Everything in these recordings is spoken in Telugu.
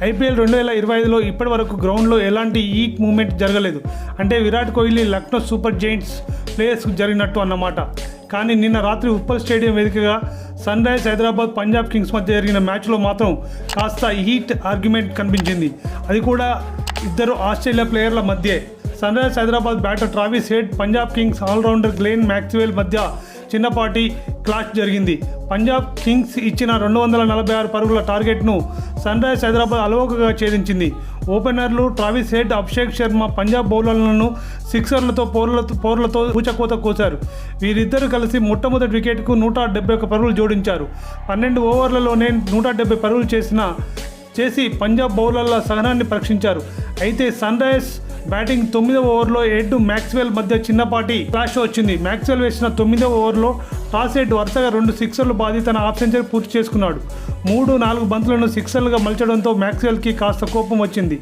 ఐపీఎల్ 2025లో ఇప్పటి వరకు గ్రౌండ్లో ఎలాంటి మూమెంట్ జరగలేదు. అంటే విరాట్ కోహ్లీ లక్నో సూపర్ జైంట్స్ ప్లేయర్స్కు జరిగినట్టు అన్నమాట. కానీ నిన్న రాత్రి ఉప్పల్ స్టేడియం వేదికగా Sunrisers Hyderabad Punjab kings మధ్య జరిగిన మ్యాచ్లో మాత్రం కాస్త హీట్ ఆర్గ్యుమెంట్ కనిపించింది. అది కూడా ఇద్దరు ఆస్ట్రేలియా ప్లేయర్ల మధ్యే. Sunrisers Hyderabad batter Travis Head, Punjab kings allrounder Glenn Maxwell మధ్య చిన్నపాటి క్లాష్ జరిగింది. పంజాబ్ కింగ్స్ ఇచ్చిన 246 పరుగుల టార్గెట్ను సన్ రైజర్స్ హైదరాబాద్ అలవోకగా ఛేదించింది. ఓపెనర్లు ట్రావిస్ హెడ్, అభిషేక్ శర్మ పంజాబ్ బౌలర్లను సిక్సర్లతో పోర్లతో ఊచకోత కోశారు. వీరిద్దరూ కలిసి మొట్టమొదటి వికెట్కు 171 పరుగులు జోడించారు. 12 ఓవర్లలోనే 170 పరుగులు చేసి పంజాబ్ బౌలర్ల సహనాన్ని పరీక్షించారు. అయితే సన్ రైజర్స్ బ్యాటింగ్ 9వ ఓవర్లో హెడ్, మ్యాక్స్వెల్ మధ్య చిన్నపాటి క్లాష్ వచ్చింది. మ్యాక్స్వెల్ వేసిన 9వ ఓవర్లో టాస్ హెడ్ వరుసగా 2 సిక్సర్లు బాది తన హాఫ్ సెంచరీ పూర్తి చేసుకున్నాడు. 3-4 బంతులను సిక్సర్లుగా మలచడంతో మ్యాక్స్వెల్కి కాస్త కోపం వచ్చింది.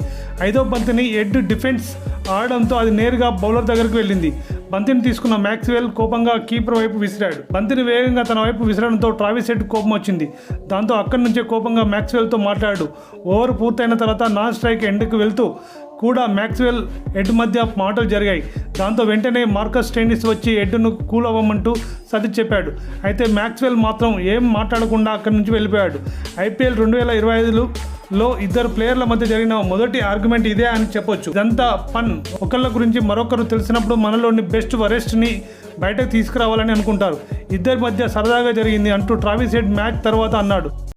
5వ బంతిని హెడ్ డిఫెన్స్ ఆడడంతో అది నేరుగా బౌలర్ దగ్గరికి వెళ్ళింది. బంతిని తీసుకున్న మ్యాక్స్వెల్ కోపంగా కీపర్ వైపు విసిరాడు. బంతిని వేగంగా తన వైపు విసిరడంతో ట్రావిస్ హెడ్ కోపం వచ్చింది. దాంతో అక్కడి నుంచే కోపంగా మ్యాక్స్వెల్తో మాట్లాడాడు. ఓవర్ పూర్తయిన తర్వాత నాన్ స్ట్రైక్ ఎండ్కి వెళ్తూ కూడా మ్యాక్స్వెల్ హెడ్ మధ్య మాటలు జరిగాయి. దాంతో వెంటనే మార్కస్ స్టోయినిస్ వచ్చి హెడ్ను కూల్ అవ్వమంటూ సర్ది చెప్పాడు. అయితే మ్యాక్స్వెల్ మాత్రం ఏం మాట్లాడకుండా అక్కడి నుంచి వెళ్ళిపోయాడు. ఐపీఎల్ 2025లో ఇద్దరు ప్లేయర్ల మధ్య జరిగిన మొదటి ఆర్గ్యుమెంట్ ఇదే అని చెప్పొచ్చు. ఇదంతా ఫన్. ఒకళ్ళ గురించి మరొకరు తెలిసినప్పుడు మనలోని బెస్ట్ వరెస్ట్ని బయటకు తీసుకురావాలని అనుకుంటారు. ఇద్దరి మధ్య సరదాగా జరిగింది అంటూ ట్రావిస్ హెడ్ మ్యాచ్ తర్వాత అన్నాడు.